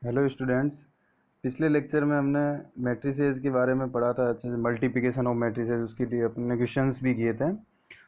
Hello students. पिछले lecture में हमने मैट्रिसेस के बारे में पढ़ा था, अच्छे से मल्टीप्लिकेशन ऑफ मैट्रिसेस, उसके लिए अपने क्वेश्चंस भी किए थे।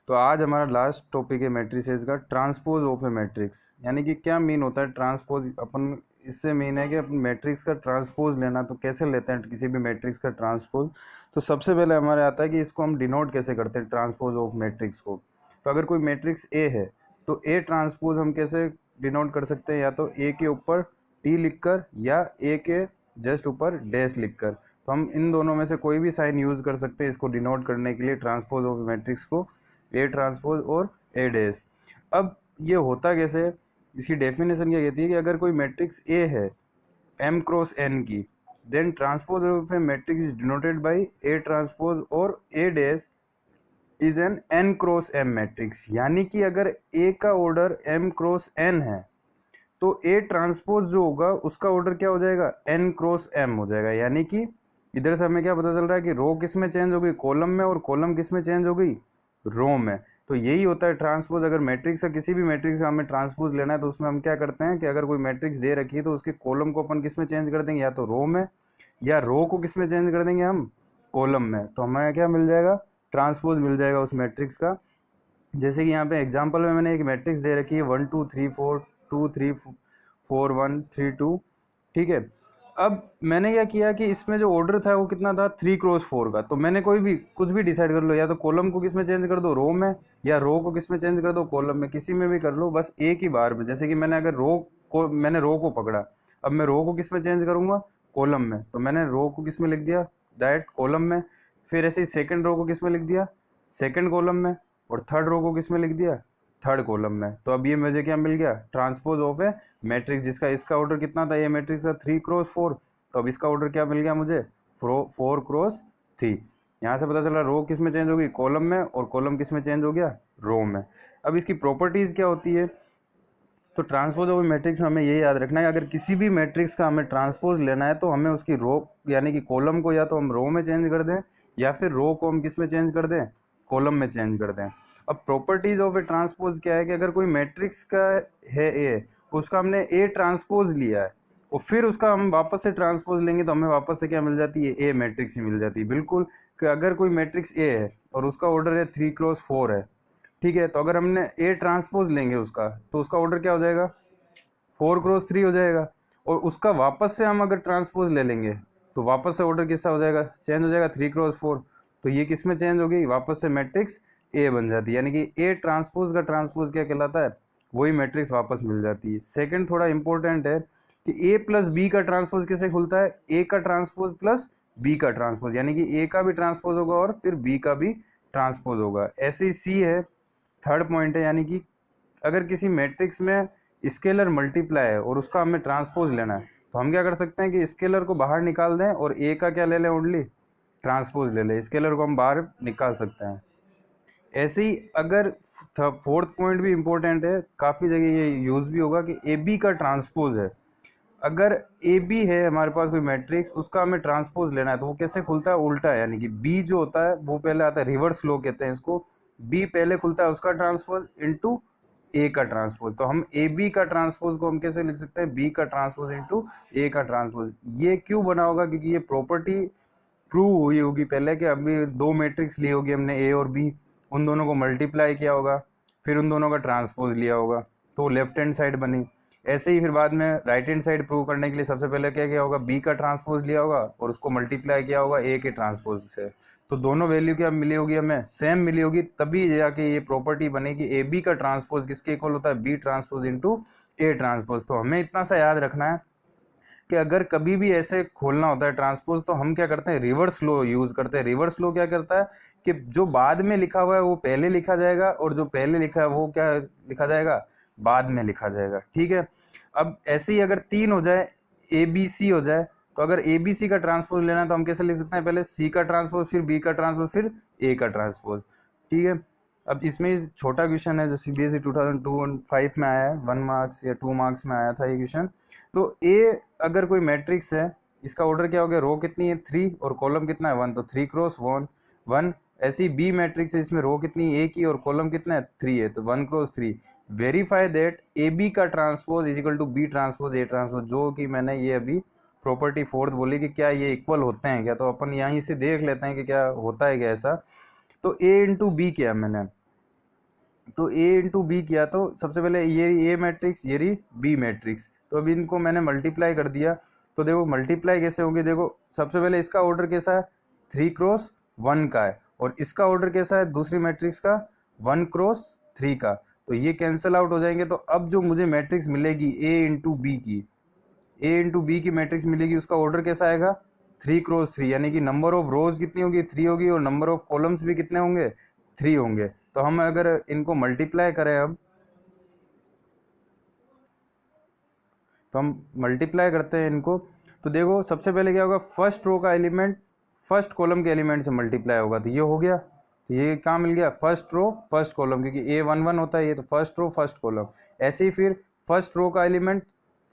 तो आज हमारा लास्ट टॉपिक है मैट्रिसेस का, ट्रांसपोज ऑफ ए मैट्रिक्स। यानी कि क्या मीन होता है ट्रांसपोज। अपन इससे मीन है कि अपन मैट्रिक्स का ट्रांसपोज लेना, तो कैसे लेते हैं किसी भी मैट्रिक्स का ट्रांसपोज। तो सबसे पहले हमारे आता है कि इसको हम डिनोट कैसे करते हैं ट्रांसपोज ऑफ मैट्रिक्स को। तो अगर कोई मैट्रिक्स ए है तो ए ट्रांसपोज हम कैसे डिनोट कर सकते हैं, या तो ए के ऊपर टी लिखकर या ए के जस्ट ऊपर डैश लिखकर। तो हम इन दोनों में से कोई भी साइन यूज कर सकते हैं इसको डिनोट करने के लिए, ट्रांसपोज ऑफ मैट्रिक्स को, ए ट्रांसपोज और ए डैश। अब ये होता कैसे है, इसकी डेफिनेशन क्या कहती है कि अगर कोई मैट्रिक्स ए है m क्रॉस n की, then transpose of A matrix is denoted by A transpose और A dash is an n cross m matrix. यानी कि अगर a का ऑर्डर m क्रॉस n है तो ए ट्रांसपोज जो होगा उसका ऑर्डर क्या हो जाएगा, n क्रॉस m हो जाएगा। यानी कि इधर से हमें क्या पता चल रहा है कि रो किस में चेंज हो गई, कॉलम में, और कॉलम किस में चेंज हो गई, रो में। तो यही होता है ट्रांसपोज। अगर मैट्रिक्स का किसी भी मैट्रिक्स का हमें ट्रांसपोज लेना है तो उसमें हम क्या करते हैं कि अगर कोई मैट्रिक्स दे रखी है तो उसके कॉलम को अपन किस में चेंज कर देंगे, या तो रो में, या रो को किस में चेंज कर देंगे हम, कॉलम में। तो हमें क्या मिल जाएगा, ट्रांसपोज मिल जाएगा उस मैट्रिक्स का। जैसे कि यहाँ पे एग्जांपल में मैंने एक मैट्रिक्स दे रखी है 1 2 3 4 2 3 4 1 3 2, ठीक है। अब मैंने क्या किया कि इसमें जो ऑर्डर था वो कितना था, 3 क्रॉस 4 का। तो मैंने कोई भी कुछ भी डिसाइड कर लो, या तो कॉलम को किस में चेंज कर दो, रो में, या रो को किस में चेंज कर दो, कॉलम में, किसी में भी कर लो, बस एक ही बार में। जैसे कि मैंने अगर मैंने रो को पकड़ा, अब मैं रो को किस में चेंज करूंगा, कॉलम में। तो मैंने रो को किस में लिख दिया, डायरेक्ट कॉलम में। फिर ऐसे ही सेकंड रो को किस में लिख दिया, सेकंड कॉलम में। और थर्ड रो को किस में लिख दिया, थर्ड कॉलम में। तो अब ये मुझे क्या मिल गया, ट्रांसपोज ऑफ ए मैट्रिक्स, जिसका इसका ऑर्डर कितना था, ये मैट्रिक्स का 3 क्रॉस 4। तो अब इसका ऑर्डर क्या मिल गया मुझे, 4 क्रॉस 3। यहाँ से पता चला रो किस में चेंज होगी, कॉलम में, और कॉलम किस में चेंज हो गया, रो में। अब इसकी प्रॉपर्टीज क्या होती है, तो ट्रांसपोज ऑफ मैट्रिक्स में हमें ये याद रखना है, अगर किसी भी मैट्रिक्स का हमें ट्रांसपोज लेना है तो हमें उसकी रो यानी कि कॉलम को या तो हम रो में चेंज कर दें, या फिर रो को हम किस में चेंज कर दें, कॉलम में चेंज कर दें। अब प्रॉपर्टीज ऑफ ए ट्रांसपोज क्या है कि अगर कोई मैट्रिक्स का है ए, उसका हमने ए ट्रांसपोज लिया है और फिर उसका हम वापस से ट्रांसपोज लेंगे तो हमें वापस से क्या मिल जाती है, ए मैट्रिक्स ही मिल जाती है। बिल्कुल, कि अगर कोई मैट्रिक्स ए है और उसका ऑर्डर है 3 क्रॉस 4 है, ठीक है, तो अगर हमने ए ट्रांसपोज लेंगे उसका, तो उसका ऑर्डर क्या हो जाएगा, 4 क्रॉस 3 हो जाएगा। और उसका वापस से हम अगर ट्रांसपोज ले लेंगे तो वापस से ऑर्डर किसका हो जाएगा, चेंज हो जाएगा, 3 क्रॉस 4। तो ये किस में चेंज होगी, वापस से मैट्रिक्स ए बन जाती है। यानी कि ए ट्रांसपोज का ट्रांसपोज क्या कहलाता है, वही मैट्रिक्स वापस मिल जाती है। सेकंड थोड़ा इंपॉर्टेंट है कि ए प्लस बी का ट्रांसपोज कैसे खुलता है, ए का ट्रांसपोज प्लस बी का ट्रांसपोज, यानी कि ए का भी ट्रांसपोज होगा और फिर बी का भी ट्रांसपोज होगा। ऐसे ही सी है, थर्ड पॉइंट है, यानी कि अगर किसी मैट्रिक्स में स्केलर मल्टीप्लाई है और उसका हमें ट्रांसपोज लेना है तो हम क्या कर सकते हैं कि स्केलर को बाहर निकाल दें और ए का क्या ले लें, ओनली ट्रांसपोज ले लें, स्केलर को हम बाहर निकाल सकते हैं। ऐसे ही अगर फोर्थ पॉइंट भी इंपॉर्टेंट है, काफ़ी जगह ये यूज भी होगा कि ए बी का ट्रांसपोज है। अगर ए बी है हमारे पास कोई मैट्रिक्स, उसका हमें ट्रांसपोज लेना है तो वो कैसे खुलता है, उल्टा है। यानी कि बी जो होता है वो पहले आता है, रिवर्स लो कहते हैं इसको। बी पहले खुलता है उसका ट्रांसपोज इनटू ए का ट्रांसपोज। तो हम ए बी का ट्रांसपोज को हम कैसे लिख सकते हैं, बी का ट्रांसपोज इनटू ए का ट्रांसपोज। ये क्यों बना होगा, क्योंकि ये प्रॉपर्टी प्रूव हुई होगी पहले कि अभी दो मैट्रिक्स ली होगी हमने ए और बी, उन दोनों को मल्टीप्लाई किया होगा, फिर उन दोनों का ट्रांसपोज लिया होगा, तो लेफ्ट हैंड साइड बनी। ऐसे ही फिर बाद में राइट हैंड साइड प्रूव करने के लिए सबसे पहले क्या किया होगा, बी का ट्रांसपोज लिया होगा और उसको मल्टीप्लाई किया होगा ए के ट्रांसपोज से। तो दोनों वैल्यू क्या मिली होगी, हमें सेम मिली होगी, तभी जाके ये प्रॉपर्टी बनेगी ए बी का ट्रांसपोज किसके इक्वल होता है, B transpose into A transpose. तो हमें इतना सा याद रखना है कि अगर कभी भी ऐसे खोलना होता है ट्रांसपोज तो हम क्या करते हैं, रिवर्स लो यूज करते हैं। रिवर्स लो क्या करता है कि जो बाद में लिखा हुआ है वो पहले लिखा जाएगा और जो पहले लिखा है वो क्या लिखा जाएगा, बाद में लिखा जाएगा, ठीक है। अब ऐसे ही अगर 3 हो जाए, ए बी सी हो जाए, तो अगर ए बी सी का ट्रांसपोज लेना है तो हम कैसे लिख सकते हैं, पहले सी का ट्रांसपोज, फिर बी का ट्रांसपोज, फिर ए का ट्रांसपोज, ठीक है। अब इसमें छोटा क्वेश्चन है जो सीबीएसई 2002-5 में आया है, 1 मार्क्स या 2 मार्क्स में आया था ये क्वेश्चन। तो ए अगर कोई मैट्रिक्स है, इसका ऑर्डर क्या हो गया, रो कितनी है 3 और कॉलम कितना है 1, तो 3 क्रॉस 1 1 ऐसे ही बी मैट्रिक्स है, इसमें रो कितनी ए की और कॉलम कितना है 3 है, तो 1 cross 3। Verify that A B का transpose is equal to B transpose A transpose, जो कि मैंने ये अभी प्रॉपर्टी फोर्थ बोली कि क्या ये इक्वल होते हैं क्या, तो अपन यहीं से देख लेते हैं कि क्या होता है क्या ऐसा। तो ए इंटू बी किया मैंने, तो ए इंटू बी किया, तो सबसे पहले ये ए मैट्रिक्स ये रही बी मैट्रिक्स, तो अभी इनको मैंने मल्टीप्लाई कर दिया। तो देखो मल्टीप्लाई कैसे होंगे, देखो सबसे पहले इसका ऑर्डर कैसा है 3 क्रॉस 1 का है, और इसका ऑर्डर कैसा है दूसरी मैट्रिक्स का 1 क्रॉस 3 का, तो ये कैंसिल आउट हो जाएंगे। तो अब जो मुझे मैट्रिक्स मिलेगी ए इंटू बी की, ए इंटू बी की मैट्रिक्स मिलेगी, उसका ऑर्डर कैसा आएगा 3 क्रॉस 3, यानी कि नंबर ऑफ रोज कितनी होगी 3 होगी, और नंबर ऑफ कॉलम्स भी कितने होंगे 3 होंगे। तो हम अगर इनको मल्टीप्लाई करें अब, तो हम मल्टीप्लाई करते हैं इनको, तो देखो सबसे पहले क्या होगा, फर्स्ट रो का एलिमेंट फर्स्ट कॉलम के एलिमेंट से मल्टीप्लाई होगा, तो ये हो गया, तो ये कहाँ मिल गया फर्स्ट रो फर्स्ट कॉलम, क्योंकि ए 1 1 होता है ये, तो फर्स्ट रो फर्स्ट कॉलम। ऐसे ही फिर फर्स्ट रो का एलिमेंट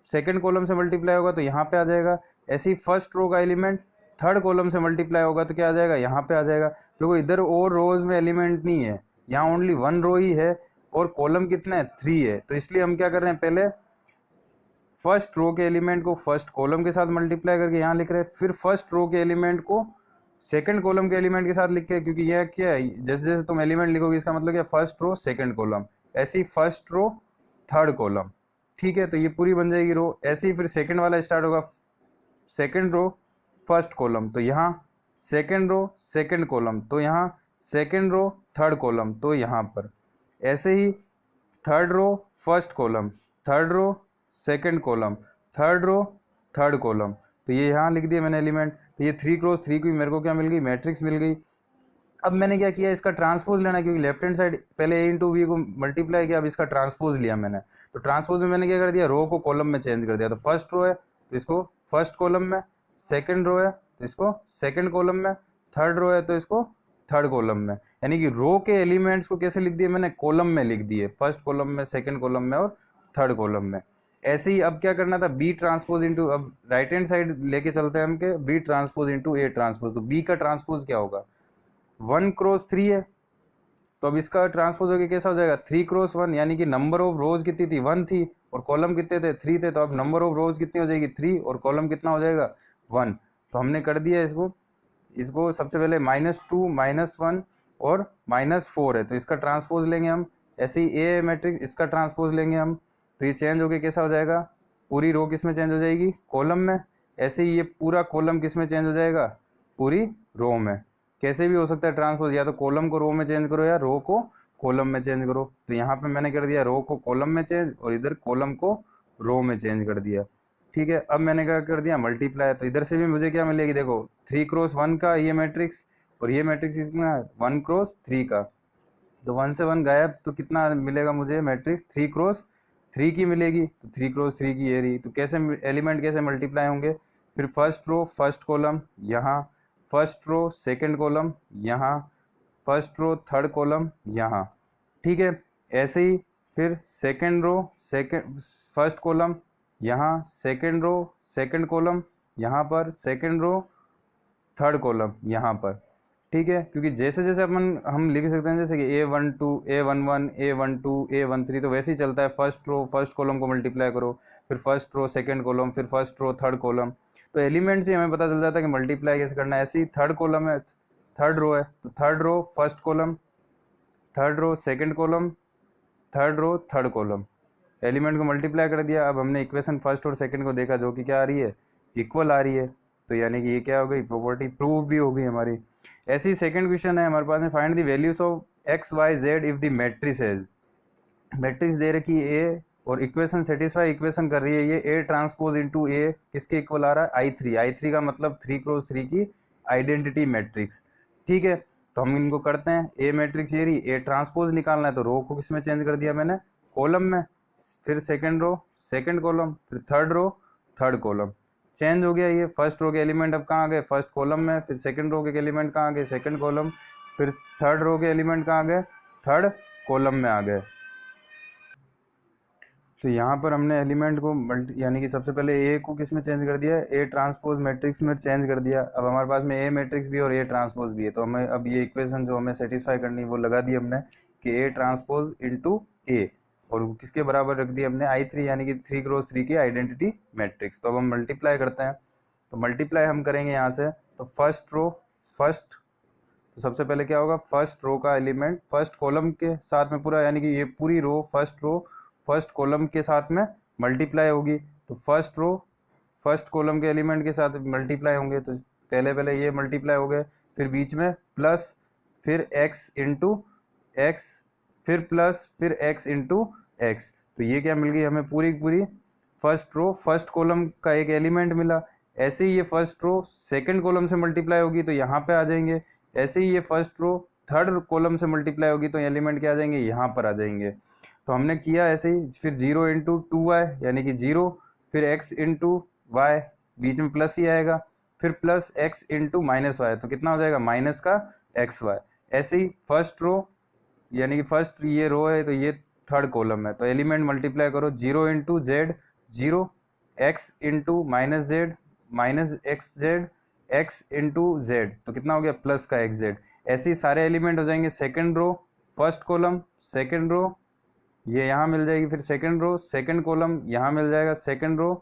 सेकंड कॉलम से मल्टीप्लाई होगा तो यहाँ पे आ जाएगा। ऐसे ही फर्स्ट रो का एलिमेंट थर्ड कॉलम से मल्टीप्लाई होगा तो क्या आ जाएगा यहाँ पे आ जाएगा। देखो इधर और रोज में एलिमेंट नहीं है, यहाँ ओनली 1 रो ही है, और कॉलम कितना है 3 है, तो इसलिए हम क्या कर रहे हैं, पहले फर्स्ट रो के एलिमेंट को फर्स्ट कॉलम के साथ मल्टीप्लाई करके यहाँ लिख रहे हैं, फिर फर्स्ट रो के एलिमेंट को सेकंड कॉलम के एलिमेंट के साथ लिख के, क्योंकि यह क्या है जैसे जैसे तुम एलिमेंट लिखोगे इसका मतलब क्या फर्स्ट रो सेकंड कॉलम, ऐसे ही फर्स्ट रो थर्ड कॉलम, ठीक है, तो ये पूरी बन जाएगी रो। ऐसे ही फिर सेकंड वाला स्टार्ट होगा, सेकंड रो फर्स्ट कॉलम, तो यहाँ सेकंड रो सेकंड कॉलम, तो यहाँ सेकंड रो थर्ड कॉलम, तो यहाँ पर ऐसे ही third row first column, third row second column, third row third column, तो ये यहाँ लिख दिया मैंने एलिमेंट। तो ये 3 क्रॉस 3 की मेरे को क्या मिल गई मैट्रिक्स मिल गई। अब मैंने क्या किया, इसका ट्रांसपोज लेना है, क्योंकि लेफ्ट हैंड साइड पहले ए इंटू बी को मल्टीप्लाई किया, अब इसका ट्रांसपोज लिया मैंने। तो ट्रांसपोज में मैंने क्या कर दिया, रो को कॉलम में चेंज कर दिया, तो फर्स्ट रो है तो इसको फर्स्ट कॉलम में, सेकंड रो है तो इसको सेकंड कॉलम में, थर्ड रो है तो इसको थर्ड कॉलम में, यानी कि रो के एलिमेंट्स को कैसे लिख दिए मैंने, कॉलम में लिख दिए, फर्स्ट कॉलम में सेकंड कॉलम में और थर्ड कॉलम में। ऐसे ही अब क्या करना था, बी ट्रांसपोज इंटू, अब राइट हैंड साइड लेके चलते हैं हम के B transpose into A transpose, तो बी का ट्रांसपोज क्या होगा 1 क्रॉस 3 है, तो अब इसका ट्रांसपोज होकर कैसा हो जाएगा 3 क्रॉस 1, यानी कि नंबर ऑफ रोज कितनी थी 1 थी, और कॉलम कितने थे 3 थे, तो अब नंबर ऑफ रोज कितनी हो जाएगी 3, और कॉलम कितना हो जाएगा 1। तो हमने कर दिया इसको, इसको सबसे पहले -2 -1 और -4 है, तो इसका ट्रांसपोज लेंगे हम। ऐसे ही ए मैट्रिक्स इसका ट्रांसपोज लेंगे हम, तो ये चेंज होके कैसा हो जाएगा, पूरी रो किस में चेंज हो जाएगी कॉलम में। ऐसे ही ये पूरा कॉलम किस में चेंज हो जाएगा, पूरी रो में। कैसे भी हो सकता है ट्रांसपोज, या तो कॉलम को रो में चेंज करो या रो को कॉलम में चेंज करो। तो यहाँ पे मैंने कर दिया रो को कॉलम में चेंज, और इधर कॉलम को रो में चेंज कर दिया, ठीक है। अब मैंने क्या कर दिया मल्टीप्लाई, तो इधर से भी मुझे क्या मिलेगी, देखो 3 क्रॉस 1 का ये मैट्रिक्स, और ये मैट्रिक्स कितना 1 क्रॉस 3 का, तो 1 से 1 गायब, तो कितना मिलेगा मुझे मैट्रिक्स 3 क्रॉस 3 की मिलेगी, तो 3 क्रॉस 3 की ये रही। तो कैसे एलिमेंट कैसे मल्टीप्लाई होंगे, फिर फर्स्ट रो फर्स्ट कॉलम यहाँ, फर्स्ट रो सेकंड कॉलम यहाँ, फर्स्ट रो थर्ड कॉलम यहाँ, ठीक है। ऐसे ही फिर second row second first column यहाँ, सेकंड रो सेकंड कॉलम यहाँ पर, सेकंड रो थर्ड कॉलम यहाँ पर, ठीक है। क्योंकि जैसे जैसे अपन हम लिख सकते हैं जैसे कि A12 A11 A12 A13, तो वैसे ही चलता है, फर्स्ट रो फर्स्ट कॉलम को मल्टीप्लाई करो, फिर फर्स्ट रो सेकंड कॉलम, फिर फर्स्ट रो थर्ड कॉलम, तो एलिमेंट से हमें पता चल जाता है कि मल्टीप्लाई कैसे करना है। ऐसे ही थर्ड कॉलम है, थर्ड रो है, तो third row first column, third row second column, third row third column, element को मल्टीप्लाई कर दिया। अब हमने इक्वेशन फर्स्ट और सेकंड को देखा, जो कि क्या आ रही है इक्वल आ रही है, तो यानी कि ये क्या हो गई प्रॉपर्टी प्रूव भी हो गई हमारी। ऐसे ही सेकंड क्वेश्चन है हमारे पास में, find the values of x y z if the matrices, matrix दे रखी है ए और इक्वेशन सेटिस्फाई इक्वेशन कर रही है ये ए ट्रांसपोज इनटू ए किसके इक्वल आ रहा है I3, I3 का मतलब 3 क्रॉस 3 की आइडेंटिटी मैट्रिक्स, ठीक है। तो हम इनको करते हैं, ए मैट्रिक्स ये रही, ए ट्रांसपोज निकालना है, तो रो को किसमें चेंज कर दिया मैंने कॉलम में, फिर सेकंड रो सेकंड कॉलम, फिर third row third column, change हो गया। ये फर्स्ट रो के एलिमेंट अब कहाँ आ गए फर्स्ट कॉलम में, फिर सेकंड रो के एलिमेंट कहाँ आ गए सेकंड कॉलम, फिर थर्ड रो के एलिमेंट कहाँ आ गए थर्ड कॉलम में आ गए। तो यहाँ पर हमने एलिमेंट को यानी कि सबसे पहले ए को किस में चेंज कर दिया, ए ट्रांसपोज मैट्रिक्स में चेंज कर दिया। अब हमारे पास में ए मैट्रिक्स भी और ए ट्रांसपोज भी है, तो हमें अब ये इक्वेशन जो हमें सेटिस्फाई करनी है वो लगा दी हमने कि ए ट्रांसपोज इंटू ए, और किसके बराबर रख दिया हमने, I3 यानी कि 3x3 की आइडेंटिटी मैट्रिक्स। तो अब हम मल्टीप्लाई करते हैं, तो मल्टीप्लाई हम करेंगे यहाँ से, तो तो सबसे पहले क्या होगा, फर्स्ट रो का एलिमेंट फर्स्ट कॉलम के साथ में पूरा, यानी कि ये पूरी रो फर्स्ट कॉलम के साथ में मल्टीप्लाई होगी। तो फर्स्ट रो फर्स्ट कॉलम के एलिमेंट के साथ मल्टीप्लाई होंगे, तो पहले ये मल्टीप्लाई हो गए, फिर बीच में प्लस, फिर x इंटू एक्स, फिर प्लस, फिर x इंटू एक्स। तो ये क्या मिल गई हमें, पूरी फर्स्ट रो फर्स्ट कॉलम का एक एलिमेंट मिला। ऐसे ही ये फर्स्ट रो सेकंड कॉलम से मल्टीप्लाई होगी तो यहाँ पे आ जाएंगे। ऐसे ही ये फर्स्ट रो थर्ड कॉलम से मल्टीप्लाई होगी तो एलिमेंट क्या आ जाएंगे, यहाँ पर आ जाएंगे। तो हमने किया ऐसे ही, फिर 0 इंटू 2y यानी कि 0, फिर x इंटू वाई, बीच में प्लस ही आएगा, फिर plus x into minus Y, तो कितना हो जाएगा माइनस का xy। ऐसे ही फर्स्ट रो यानी कि फर्स्ट ये रो है तो ये थर्ड कॉलम है, तो एलिमेंट मल्टीप्लाई करो, 0 into Z 0, x into minus z minus x Z, x into Z, तो कितना हो गया प्लस का एक्स जेड। ऐसे ही सारे एलिमेंट हो जाएंगे। Second row first column, second row ये यहाँ मिल जाएगी, फिर सेकंड रो सेकंड कॉलम यहाँ मिल जाएगा, सेकंड रो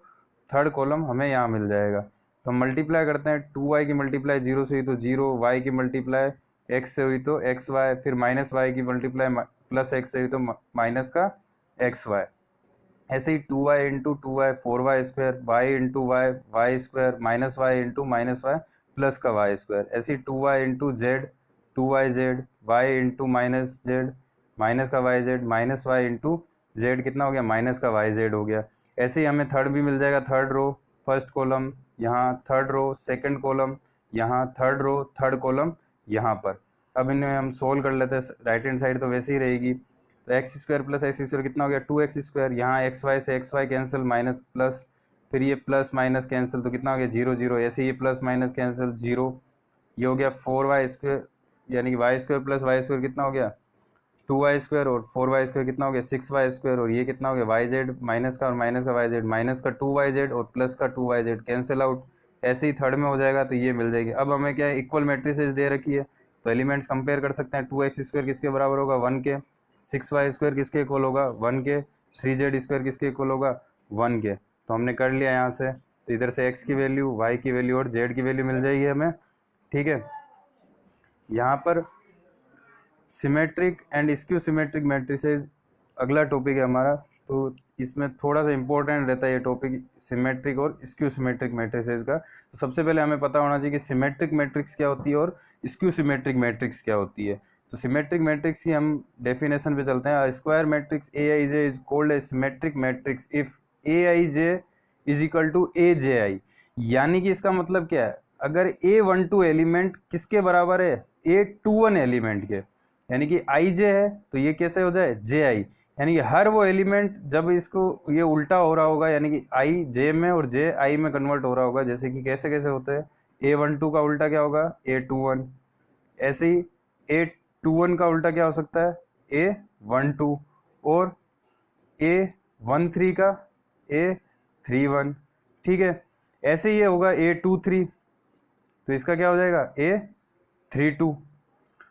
थर्ड कॉलम हमें यहाँ मिल जाएगा। तो हम मल्टीप्लाई करते हैं, 2y की मल्टीप्लाई 0 से हुई तो 0, y की मल्टीप्लाई x से हुई तो एक्स वाई, फिर माइनस वाई की मल्टीप्लाई प्लस एक्स से हुई तो माइनस का एक्स वाई। ऐसे ही 2y into 2y 4y square, y into y y square, minus y into minus y plus का वाई स्क्वायर। ऐसे ही 2y into z 2y z, y into minus z minus का y z, minus y into z कितना हो गया minus का y Z हो गया। ऐसे ही हमें थर्ड भी मिल जाएगा, थर्ड रो फर्स्ट कॉलम यहाँ, थर्ड रो सेकंड कॉलम यहाँ, थर्ड रो थर्ड कॉलम यहाँ पर। अब इन्हें हम सोल्व कर लेते हैं, राइट हैंड साइड तो वैसे ही रहेगी, तो X square plus X square कितना हो गया 2x स्क्वायर, यहाँ एक्स वाई से X Y cancel minus plus, फिर ये प्लस माइनस कैंसिल तो कितना हो गया 0 0, ऐसे ये प्लस माइनस कैंसिल 0, ये हो गया 4y स्क्वायर यानी कि Y square plus Y square कितना हो गया 2y स्क्वायर, और 4y स्क्वायर कितना हो गया 6y स्क्वायर, और ये कितना हो गया वाई जेड माइनस का और माइनस का वाई जेड, माइनस का 2y और प्लस का 2y कैंसिल आउट। ऐसे ही थर्ड में हो जाएगा तो ये मिल जाएगी। अब हमें क्या है इक्वल मैट्रिसेस दे रखी है तो एलिमेंट्स कंपेयर कर सकते हैं। 2x स्क्वायर किसके बराबर होगा 1 के, 6y स्क्वायर किसके इक्वल होगा 1 के, 3z स्क्वायर किसके इक्वल होगा 1 के। तो हमने कर लिया यहाँ से, तो इधर से x की वैल्यू, y की वैल्यू और z की वैल्यू मिल जाएगी हमें। ठीक है, यहाँ पर symmetric and skew symmetric matrices अगला टॉपिक है हमारा, तो इसमें थोड़ा सा इंपॉर्टेंट रहता है ये टॉपिक सिमेट्रिक और स्क्यू सिमेट्रिक मैट्रिसेस का। तो सबसे पहले हमें पता होना चाहिए कि सिमेट्रिक मैट्रिक्स क्या होती है और स्क्यू सिमेट्रिक मैट्रिक्स क्या होती है। तो सिमेट्रिक मैट्रिक्स की हम डेफिनेशन पे चलते हैं। Square matrix Aij is called a symmetric matrix if Aij is equal to Aj, यानी कि इसका मतलब क्या है, अगर A12 एलिमेंट किसके बराबर है A21 एलिमेंट के, यानी कि आई जे है तो ये कैसे हो जाए जे आई, यानी कि हर वो एलिमेंट जब इसको ये उल्टा हो रहा होगा यानी कि आई जे में और जे आई में कन्वर्ट हो रहा होगा, जैसे कि कैसे कैसे होते हैं A12 का उल्टा क्या होगा A21, ऐसे ही A21 का उल्टा क्या हो सकता है A12, और A13 का A31। ठीक है, ऐसे ही ये होगा A23 तो इसका क्या हो जाएगा A32।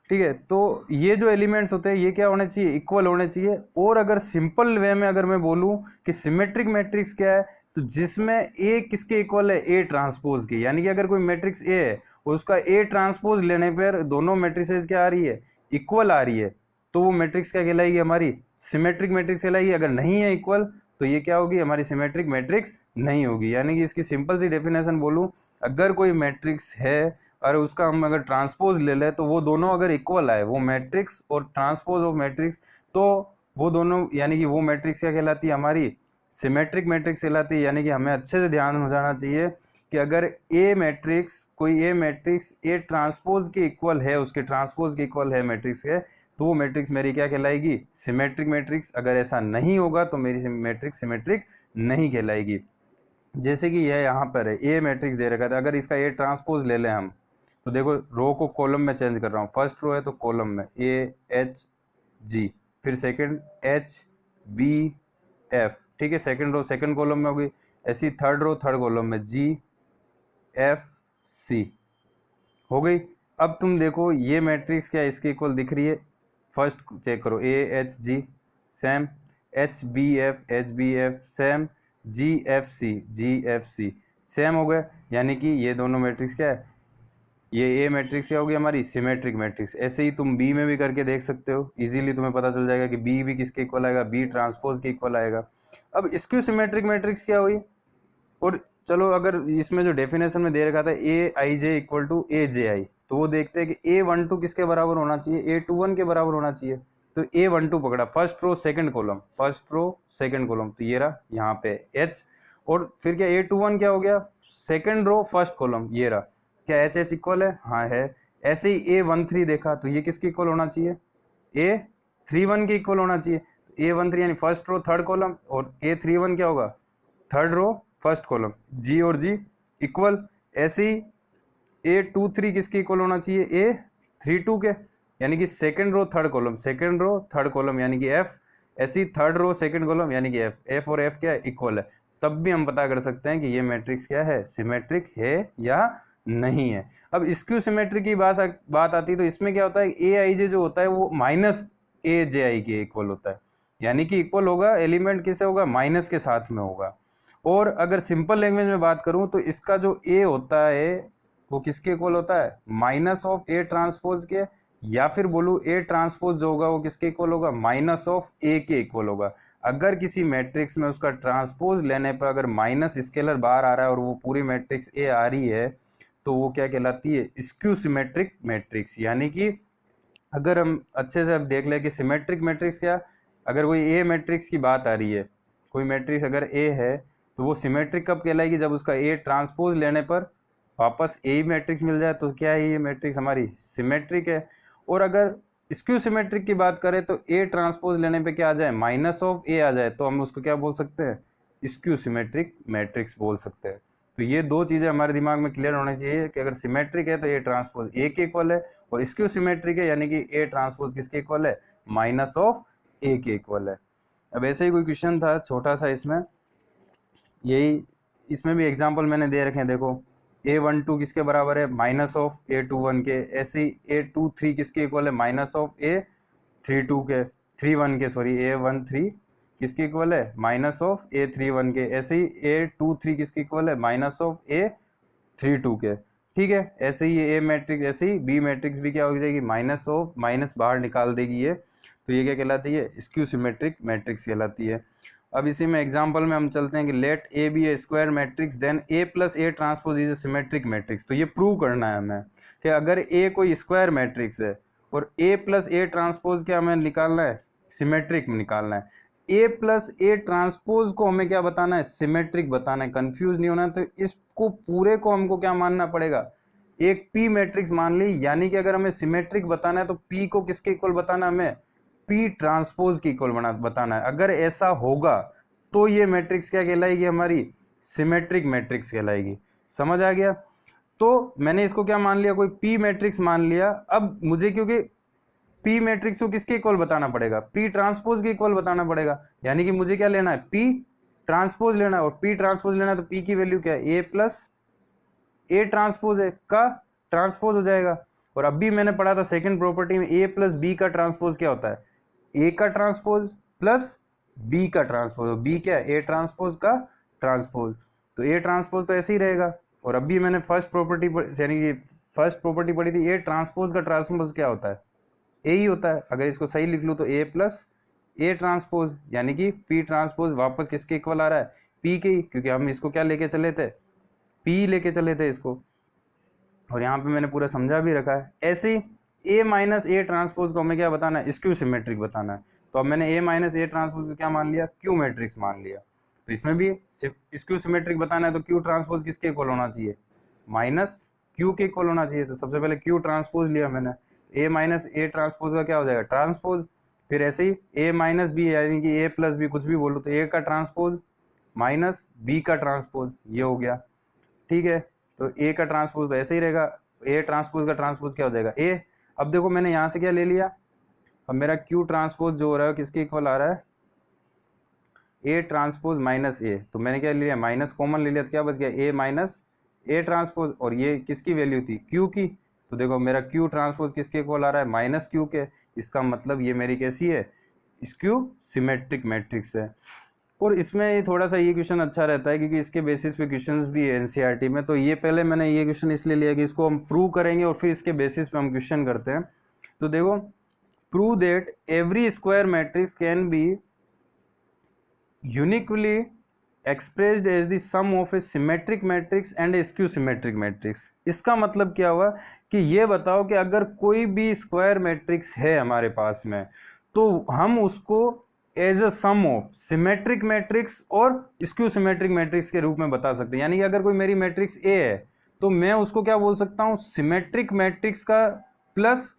ठीक है, तो ये जो एलिमेंट्स होते हैं ये क्या होने चाहिए इक्वल होने चाहिए। और अगर सिंपल वे में अगर मैं बोलूं कि सिमेट्रिक मैट्रिक्स क्या है, तो जिसमें ए किसके इक्वल है ए ट्रांसपोज की, यानी कि अगर कोई मैट्रिक्स ए है और उसका ए ट्रांसपोज लेने पर दोनों मैट्रिसेस क्या आ रही है इक्वल आ रही है, तो वो मैट्रिक्स क्या कहलाएगी हमारी सिमेट्रिक मैट्रिक्स कहलाएगी। अगर नहीं है इक्वल तो ये क्या होगी हमारी सिमेट्रिक मैट्रिक्स नहीं होगी। यानी कि इसकी सिंपल सी डेफिनेशन बोलूं, अगर कोई मैट्रिक्स है और उसका हम अगर ट्रांसपोज ले लें तो वो दोनों अगर इक्वल आए, वो मैट्रिक्स और ट्रांसपोज ऑफ मैट्रिक्स, तो वो दोनों यानी कि वो मैट्रिक्स क्या कहलाती है हमारी सिमेट्रिक मैट्रिक्स कहलाती है। यानी कि हमें अच्छे से ध्यान हो जाना चाहिए कि अगर कोई ए मैट्रिक्स ए ट्रांसपोज के इक्वल है, उसके ट्रांसपोज के इक्वल है मैट्रिक्स के, तो वो मैट्रिक्स मेरी क्या कहलाएगी सिमेट्रिक मैट्रिक्स। अगर ऐसा नहीं होगा तो मेरी मैट्रिक्स सिमेट्रिक नहीं कहलाएगी। जैसे कि यह यहाँ पर है ए मैट्रिक्स दे रखा था, अगर इसका ए ट्रांसपोज ले लें हम, तो देखो रो को कॉलम में चेंज कर रहा हूँ, फर्स्ट रो है तो कॉलम में A H G, फिर सेकंड H B F, ठीक है, सेकंड रो सेकंड कॉलम में होगी, ऐसी थर्ड रो थर्ड कॉलम में जी एफ सी हो गई। अब तुम देखो ये मैट्रिक्स क्या इसके इक्वल दिख रही है, फर्स्ट चेक करो, A H G same, H B F same, G F C same हो गए, यानी कि ये दोनों मैट्रिक्स क्या है, ये ए मैट्रिक्स क्या होगी हमारी सिमेट्रिक मैट्रिक्स। ऐसे ही तुम बी में भी करके देख सकते हो, इजीली तुम्हें पता चल जाएगा कि बी भी किसके इक्वल आएगा, बी ट्रांसपोज के इक्वल आएगा। अब स्क्यू सिमेट्रिक मैट्रिक्स क्या हुई, और चलो अगर इसमें जो डेफिनेशन में दे रखा था ए आई जे इक्वल टू ए जे आई, तो वो देखते हैं कि A12 किसके बराबर होना चाहिए, A21 के बराबर होना चाहिए। तो A12 पकड़ा, first row second column, first row second column, तो ये रहा यहाँ पे H, और फिर क्या A21 क्या हो गया, सेकंड रो फर्स्ट कॉलम, ये रहा, क्या H इक्वल है, हाँ है। ऐसे ही A13 देखा, तो ये किसके इक्वल होना चाहिए, A31 के इक्वल होना चाहिए। A13 यानी फर्स्ट रो थर्ड कॉलम, और A31 क्या होगा, थर्ड रो फर्स्ट कॉलम, जी और जी इक्वल। ऐसे ही A23 किसके इक्वल होना चाहिए, A32 के, यानी कि second row third column, second row third column यानी कि F, ऐसी थर्ड रो सेकंड कॉलम यानी कि F और F क्या है, इक्वल है। तब भी हम पता कर सकते हैं कि ये मैट्रिक्स क्या है, सिमेट्रिक है या नहीं है। अब स्क्यू सिमेट्रिक की बात आती है, तो इसमें क्या होता है, ए आई जे जो होता है वो माइनस ए जे आई के इक्वल होता है, यानी कि इक्वल होगा, एलिमेंट किससे होगा, माइनस के साथ में होगा। और अगर सिंपल लैंग्वेज में बात करूं तो इसका जो ए होता है वो किसके इक्वल होता है, माइनस ऑफ ए ट्रांसपोज के, या फिर बोलूं ए ट्रांसपोज जो होगा वो किसके इक्वल होगा, माइनस ऑफ ए के इक्वल होगा। अगर किसी मैट्रिक्स में उसका ट्रांसपोज लेने पर अगर माइनस स्केलर बाहर आ रहा है और वो पूरी मैट्रिक्स ए आ रही है, तो वो क्या कहलाती है, स्क्यू सिमेट्रिक मैट्रिक्स। यानी कि अगर हम अच्छे से अब देख लें कि सिमेट्रिक मैट्रिक्स क्या, अगर कोई ए मैट्रिक्स की बात आ रही है, कोई मैट्रिक्स अगर ए है, तो वो सिमेट्रिक कब कहलाएगी, जब उसका ए ट्रांसपोज लेने पर वापस ए मैट्रिक्स मिल जाए, तो क्या है, ये मैट्रिक्स हमारी सिमेट्रिक है। और अगर स्क्यू सिमेट्रिक की बात करें तो ए ट्रांसपोज लेने पे क्या आ जाए, माइनस ऑफ ए आ जाए, तो हम उसको क्या बोल सकते हैं, स्क्यू सिमेट्रिक मैट्रिक्स बोल सकते हैं। तो ये दो चीजें हमारे दिमाग में क्लियर होनी चाहिए कि अगर सिमेट्रिक है तो ए ट्रांसपोज ए के इक्वल है, और स्क्यू सिमेट्रिक है यानी कि ए ट्रांसपोज किसके इक्वल है, माइनस ऑफ ए के इक्वल है। अब ऐसे ही कोई क्वेश्चन था छोटा सा इसमें, यही इसमें भी एग्जांपल मैंने दे रखे हैं, देखो A12 किसके बराबर है, माइनस ऑफ A21 के, ऐसे ही A23 किसके इक्वल है, माइनस ऑफ A32 के, 31 के सॉरी, A13 किसके इक्वल है, माइनस ऑफ A31 के, ऐसे ही A23 किसके इक्वल है, माइनस ऑफ A32 के। ठीक है, ऐसे ही ए मैट्रिक्स, ऐसे ही बी मैट्रिक्स भी क्या हो जाएगी, माइनस ऑफ, माइनस बाहर निकाल देगी ये, तो ये क्या कहलाती है, स्क्यू सिमेट्रिक मैट्रिक्स कहलाती है। अब इसी में एग्जांपल में हम चलते हैं कि let A be a square matrix then A plus A transpose is a symmetric matrix. तो ये प्रूव करना है हमें कि अगर ए कोई स्क्वायर मैट्रिक्स है और ए प्लस ए ट्रांसपोज क्या हमें निकालना है, सिमेट्रिक में निकालना है। ए प्लस ए ट्रांसपोज को हमें क्या बताना है, सिमेट्रिक बताना है, कंफ्यूज नहीं होना है। तो इसको पूरे को हमको क्या मानना पड़ेगा, एक पी मैट्रिक्स मान ली, यानी कि अगर हमें सिमेट्रिक बताना है तो पी को किसके इक्वल बताना है, हमें पी ट्रांसपोज की इक्वल बताना है। अगर ऐसा होगा तो ये मैट्रिक्स क्या कहलाएगी, हमारी सिमेट्रिक मैट्रिक्स कहलाएगी। समझ आ गया। तो मैंने इसको क्या मान लिया, कोई पी मैट्रिक्स मान लिया। अब मुझे क्योंकि पी मैट्रिक्स को किसके इक्वल बताना पड़ेगा, पी ट्रांसपोज के इक्वल बताना पड़ेगा, यानी कि मुझे क्या लेना है, पी ट्रांसपोज लेना है। और पी ट्रांसपोज लेना है तो पी की वैल्यू क्या है, ए प्लस ए ट्रांसपोज है का ट्रांसपोज हो जाएगा। और अब भी मैंने पढ़ा था सेकंड प्रॉपर्टी में, ए प्लस बी का ट्रांसपोज क्या होता है, ए का ट्रांसपोज प्लस बी का ट्रांसपोज, बी क्या है, ए ट्रांसपोज का ट्रांसपोज। तो ए ट्रांसपोज तो ऐसे ही रहेगा। और अभी मैंने फर्स्ट प्रॉपर्टी यानी कि फर्स्ट प्रॉपर्टी पढ़ी थी, ए ट्रांसपोज का ट्रांसपोज क्या होता है, ए ही होता है। अगर इसको सही लिख लूँ तो ए प्लस ए ट्रांसपोज, यानी कि पी ट्रांसपोज वापस किसके इक्वल आ रहा है, पी के ही, क्योंकि हम इसको क्या लेके चले थे, पी लेके चले थे इसको। और यहाँ पे मैंने पूरा समझा भी रखा है। ऐसे ही ए माइनस ए ट्रांसपोज को हमें क्या बताना है, स्क्यू सिमेट्रिक बताना है। तो अब मैंने ए माइनस ए ट्रांसपोज को क्या मान लिया, क्यू मैट्रिक्स मान लिया। तो इसमें भी स्क्यू सिमेट्रिक बताना है तो क्यू ट्रांसपोज किसके इक्वल होना चाहिए, माइनस क्यू के इक्वल होना चाहिए। तो सबसे पहले क्यू ट्रांसपोज लिया मैंने, ए माइनस ए ट्रांसपोज का क्या हो जाएगा, ट्रांसपोज। फिर ऐसे ही ए माइनस बी यानी कि ए प्लस बी, कुछ भी बोलो, तो ए का ट्रांसपोज माइनस बी का ट्रांसपोज, ये हो गया। ठीक है, तो ए का ट्रांसपोज तो ऐसे ही रहेगा, ए ट्रांसपोज का ट्रांसपोज क्या हो जाएगा, ए। अब देखो मैंने यहाँ से क्या ले लिया, अब मेरा क्यू ट्रांसपोज जो हो रहा है किसके इक्वल आ रहा है, ए ट्रांसपोज माइनस ए, तो मैंने क्या लिया, माइनस कॉमन ले लिया, तो क्या बच गया, ए माइनस ए ट्रांसपोज, और ये किसकी वैल्यू थी, क्यू की, तो देखो मेरा क्यू ट्रांसपोज किसके इक्वल आ रहा है, माइनस क्यू के, इसका मतलब ये मेरी कैसी है, स्क्यू सिमेट्रिक मैट्रिक्स है। और इसमें ये थोड़ा सा ये क्वेश्चन अच्छा रहता है क्योंकि इसके बेसिस पे क्वेश्चंस भी है एनसीईआरटी में, तो ये पहले मैंने ये क्वेश्चन इसलिए लिया कि इसको हम प्रूव करेंगे और फिर इसके बेसिस पे हम क्वेश्चन करते हैं। तो देखो, prove that every square matrix can be uniquely expressed as the sum of a symmetric matrix and a skew symmetric matrix. इसका मतलब क्या हुआ कि ये बताओ कि अगर कोई भी स्क्वायर मैट्रिक्स है हमारे पास में, तो हम उसको as a sum of symmetric matrix और स्क्यू सिमेट्रिक मैट्रिक्स के रूप में बता सकते हैं। यानी कि अगर कोई मेरी मैट्रिक्स ए है तो मैं उसको क्या बोल सकता हूँ, सिमेट्रिक मैट्रिक्स का प्लस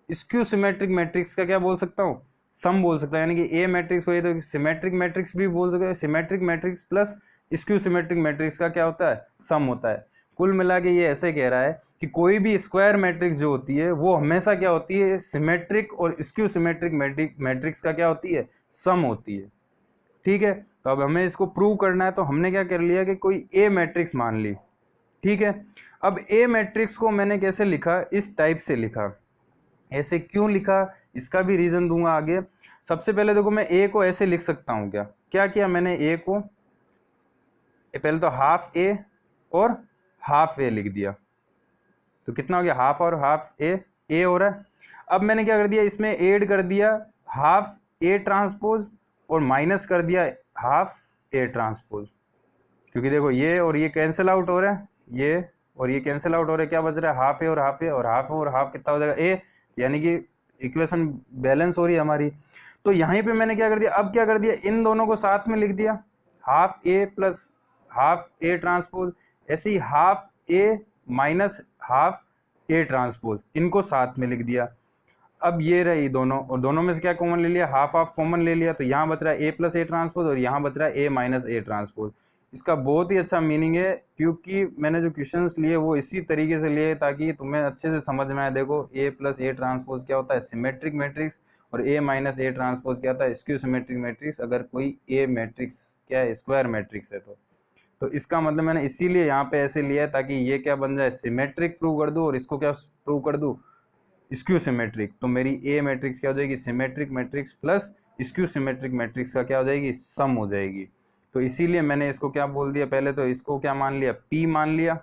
स्क्यू सिमेट्रिक मैट्रिक्स का क्या बोल सकता हूँ, सम बोल सकता है। यानी कि ए मैट्रिक्स को ये तो सिमेट्रिक मैट्रिक्स भी बोल सकते हैं, symmetric matrix plus skew symmetric matrix का क्या होता है, सम होता है। कुल मिला के ये ऐसे कह रहा है कि कोई भी स्क्वायर मैट्रिक्स जो होती है वो हमेशा क्या होती है, सिमेट्रिक और स्क्यू सिमेट्रिक मैट्रिक्स का क्या होती है, सम होती है। ठीक है, तो अब हमें इसको प्रूव करना है, तो हमने क्या कर लिया कि कोई ए मैट्रिक्स मान ली। ठीक है, अब ए मैट्रिक्स को मैंने कैसे लिखा, इस टाइप से लिखा। ऐसे क्यों लिखा, इसका भी रीजन दूंगा आगे। सबसे पहले देखो, मैं ए को ऐसे लिख सकता हूं, क्या क्या किया मैंने, ए को पहले तो हाफ ए और हाफ ए लिख दिया, तो कितना हो गया, हाफ और हाफ ए हो रहा है। अब मैंने क्या कर दिया, इसमें ऐड कर दिया हाफ ए ट्रांसपोज और माइनस कर दिया हाफ ए ट्रांसपोज, क्योंकि देखो ये और ये कैंसिल आउट हो रहा है, ये और ये कैंसिल आउट हो रहा है, क्या बच रहा है, हाफ ए और हाफ ए, और हाफ और हाफ कितना हो जाएगा, ए, यानी कि इक्वेशन बैलेंस हो रही है हमारी। तो यहीं पे मैंने क्या कर दिया, अब क्या कर दिया, इन दोनों को साथ में लिख दिया, half A plus half A transpose, ऐसे ही half A minus half A transpose, इनको साथ में लिख दिया। अब ये रही दोनों, और दोनों में से क्या कॉमन ले लिया, हाफ हाफ कॉमन ले लिया, तो यहाँ बच रहा है ए प्लस ए ट्रांसपोज और यहाँ बच रहा है ए माइनस ए ट्रांसपोज। इसका बहुत ही अच्छा मीनिंग है, क्योंकि मैंने जो क्वेश्चंस लिए वो इसी तरीके से लिए ताकि तुम्हें अच्छे से समझ में आए। देखो, ए प्लस ए ट्रांसपोज क्या होता है, सिमेट्रिक मैट्रिक्स, और ए माइनस ए ट्रांसपोज क्या होता है, स्क्यू सिमेट्रिक मैट्रिक्स, अगर कोई ए मैट्रिक्स क्या है, स्क्वायर मैट्रिक्स है तो इसका मतलब मैंने इसीलिए यहाँ पे ऐसे लिया है ताकि ये क्या बन जाए, सिमेट्रिक प्रूव कर दूं और इसको क्या प्रूव कर दूं, स्क्यू सिमेट्रिक। तो मेरी ए मैट्रिक्स क्या हो जाएगी, symmetric matrix plus skew symmetric matrix का क्या हो जाएगी, सम हो जाएगी। तो इसीलिए मैंने इसको क्या बोल दिया, पहले तो इसको क्या मान लिया, P मान लिया,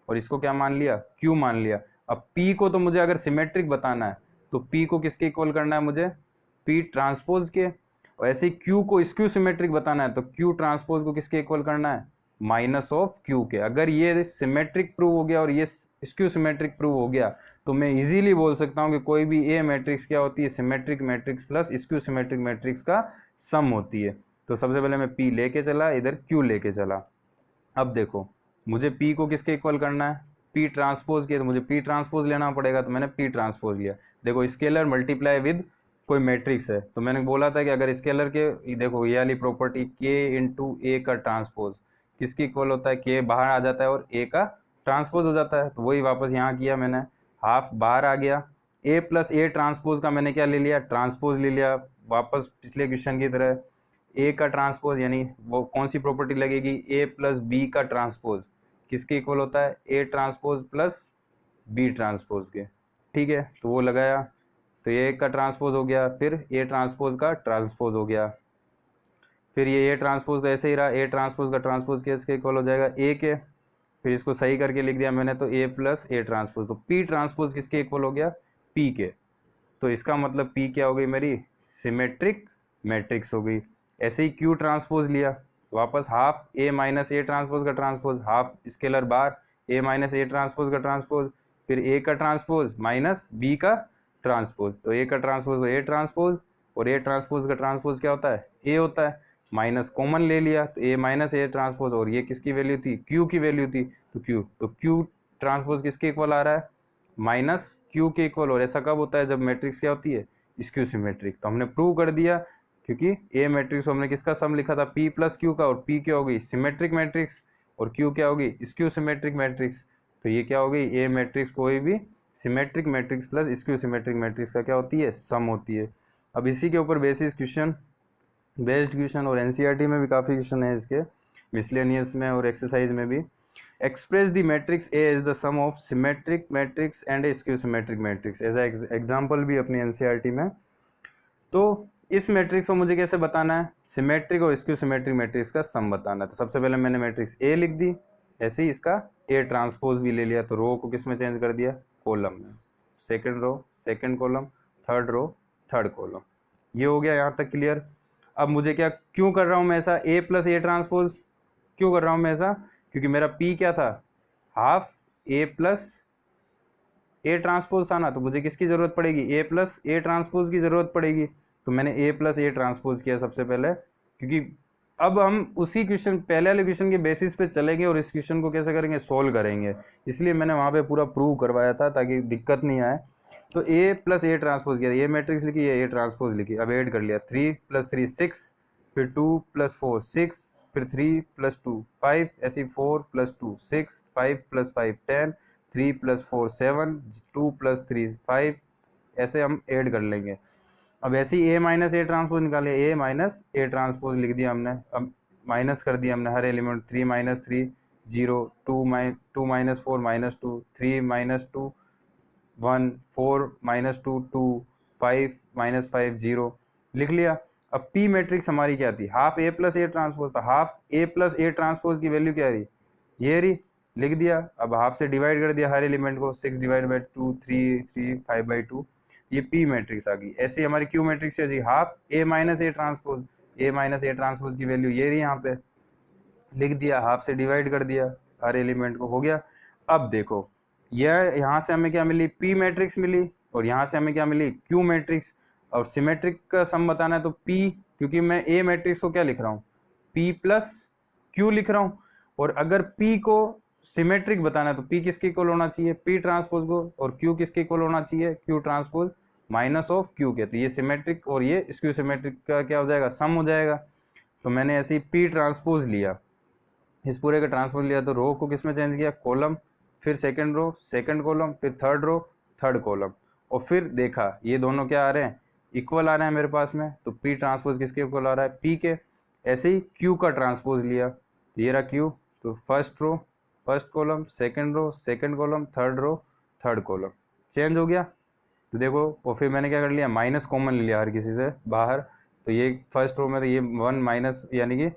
और इसको क्या मान लिया, Q मान लिया। अब P को तो मुझे अगर सिमेट्रिक बताना है तो P को किसके इक्वल करना है मुझे, P ट्रांसपोज के, और ऐसे ही Q को स्क्यू सिमेट्रिक बताना है तो Q ट्रांसपोज को किसके इक्वल करना है, माइनस ऑफ Q के। अगर ये सिमेट्रिक प्रूव हो गया और ये स्क्यू सिमेट्रिक प्रूव हो गया तो मैं इजीली बोल सकता हूँ कि कोई भी ए मैट्रिक्स क्या होती है, symmetric matrix plus skew symmetric matrix का सम होती है। तो सबसे पहले मैं P लेके चला, इधर Q लेके चला। अब देखो, मुझे P को किसके इक्वल करना है, P ट्रांसपोज के, तो मुझे P ट्रांसपोज लेना पड़ेगा, तो मैंने P ट्रांसपोज लिया। देखो, स्केलर मल्टीप्लाई विद कोई मैट्रिक्स है, तो मैंने बोला था कि अगर स्केलर के, देखो ये वाली प्रॉपर्टी K इंटू ए का ट्रांसपोज किसकी इक्वल होता है, K बाहर आ जाता है और A का ट्रांसपोज हो जाता है, तो वही वापस यहाँ किया मैंने, हाफ बाहर आ गया, A प्लस ए ट्रांसपोज का मैंने क्या ले लिया, ट्रांसपोज ले लिया, वापस पिछले क्वेश्चन की तरह A का ट्रांसपोज, यानी वो कौन सी प्रॉपर्टी लगेगी, A प्लस बी का ट्रांसपोज किसके इक्वल होता है, A transpose plus B transpose के। ठीक है, तो वो लगाया, तो A का ट्रांसपोज हो गया, फिर A ट्रांसपोज का ट्रांसपोज हो गया, फिर ये A ट्रांसपोज तो ऐसे ही रहा, A ट्रांसपोज का ट्रांसपोज किसके इक्वल हो जाएगा, A के, फिर इसको सही करके लिख दिया मैंने, तो A प्लस ए ट्रांसपोज, तो P ट्रांसपोज किसके इक्वल हो गया, P के। तो इसका मतलब P क्या हो गई मेरी, सिमेट्रिक मैट्रिक्स हो गई। ऐसे ही Q ट्रांसपोज लिया, वापस half A minus A transpose का ट्रांसपोज, हाफ स्केलर बार A माइनस ए ट्रांसपोज का ट्रांसपोज, फिर A का ट्रांसपोज माइनस B का ट्रांसपोज, तो A का ट्रांसपोज तो A ट्रांसपोज, और A ट्रांसपोज का ट्रांसपोज क्या होता है, A होता है, माइनस कॉमन ले लिया, तो A माइनस ए ट्रांसपोज, और ये किसकी वैल्यू थी, Q की वैल्यू थी, तो Q ट्रांसपोज किसके इक्वल आ रहा है, माइनस Q के इक्वल। और ऐसा कब होता है, जब मैट्रिक्स क्या होती है, स्क्यू सिमेट्रिक। तो हमने प्रूव कर दिया, क्योंकि ए मैट्रिक्स हमने किसका सम लिखा था, P प्लस Q का, और P क्या होगी, सिमेट्रिक मैट्रिक्स, और Q क्या होगी, स्क्यू सिमेट्रिक मैट्रिक्स। तो ये क्या होगी, ए मैट्रिक्स कोई भी symmetric matrix plus skew symmetric matrix का क्या होती है, सम होती है। अब इसी के ऊपर बेसिस क्वेश्चन बेस्ड क्वेश्चन और एनसीईआरटी में भी काफ़ी क्वेश्चन है इसके, मिसलेनियस में और एक्सरसाइज में भी। Express the matrix A is the sum of symmetric matrix and a skew symmetric matrix, as example भी अपनी एनसीईआरटी में। तो इस मैट्रिक्स को मुझे कैसे बताना है, सिमेट्रिक और स्क्यू सिमेट्रिक मैट्रिक्स का सम बताना है। तो सबसे पहले मैंने मैट्रिक्स ए लिख दी, ऐसे ही इसका ए ट्रांसपोज भी ले लिया, तो रो को किस में चेंज कर दिया, कॉलम में, second row second column, third row third column. ये हो गया यहाँ तक क्लियर। अब मुझे क्या, क्यों कर रहा हूँ मैं ऐसा, ए प्लस ए ट्रांसपोज क्यों कर रहा हूँ मैं ऐसा, क्योंकि मेरा पी क्या था, half A plus A transpose था ना, तो मुझे किसकी जरूरत पड़ेगी, ए प्लस ए ट्रांसपोज की जरूरत पड़ेगी। तो मैंने ए प्लस ए ट्रांसपोज किया सबसे पहले, क्योंकि अब हम उसी क्वेश्चन, पहले वाले क्वेश्चन के बेसिस पे चलेंगे और इस क्वेश्चन को कैसे करेंगे, सोल्व करेंगे। इसलिए मैंने वहाँ पे पूरा प्रूव करवाया था ताकि दिक्कत नहीं आए। तो ए प्लस ए ट्रांसपोज किया, ये मैट्रिक्स लिखी, ये ए ट्रांसपोज लिखी। अब ऐड कर लिया, 3 + 3 6, फिर 2 + 4 6, फिर 3 + 2 5, ऐसे 4 + 2 6, 5 + 5 10, 3 + 4 7, 2 + 3 5, ऐसे हम ऐड कर लेंगे। अब ऐसे ही ए माइनस ए ट्रांसपोज निकाले, ए माइनस ए ट्रांसपोज लिख दिया हमने। अब माइनस कर दिया हमने हर एलिमेंट, 3 - 3 0, 2 - 4 - 2, 3 - 2 1, 4 - 2 2, 5 - 5 0 लिख लिया। अब पी मैट्रिक्स हमारी क्या थी, half A plus A transpose था, half A plus A transpose की वैल्यू क्या रही, ये रही, लिख दिया। अब हाफ से डिवाइड कर दिया हर एलिमेंट को, 6 / 2 3 3 5/2, ये पी मैट्रिक्स आ गई। ऐसे हमारी क्यू मैट्रिक्स है जी, half A minus A transpose, A minus A transpose की वैल्यू ये रही, यहाँ पे लिख दिया, हाफ से डिवाइड कर दिया हर एलिमेंट को, हो गया। अब देखो यह यहाँ से हमें क्या मिली, पी मैट्रिक्स मिली, और यहाँ से हमें क्या मिली, क्यू मैट्रिक्स। और सिमेट्रिक का सम बताना है तो पी, क्योंकि मैं ए मैट्रिक्स को क्या लिख रहा हूँ, पी प्लस क्यू लिख रहा हूँ। और अगर पी को सिमेट्रिक बताना है तो पी किसके इक्वल होना चाहिए, पी ट्रांसपोज को, और क्यू किसके इक्वल होना चाहिए, Q transpose minus of Q के। तो ये सिमेट्रिक और ये स्क्यू सिमेट्रिक का क्या हो जाएगा, सम हो जाएगा। तो मैंने ऐसे ही पी ट्रांसपोज लिया, इस पूरे का ट्रांसपोज लिया, तो रो को किस में चेंज किया, कॉलम, फिर सेकंड रो सेकंड कॉलम, फिर थर्ड रो थर्ड कॉलम, और फिर देखा ये दोनों क्या आ रहे हैं, इक्वल आ रहे हैं मेरे पास में। तो पी ट्रांसपोज किसके इक्वल आ रहा है, पी के। ऐसे ही क्यू का ट्रांसपोज लिया, तो ये रहा क्यू, तो first row first column, second row second column, third row third column, change हो गया। तो देखो, और फिर मैंने क्या कर लिया, माइनस कॉमन ले लिया हर किसी से बाहर। तो ये फर्स्ट रो में तो ये 1 माइनस, यानी कि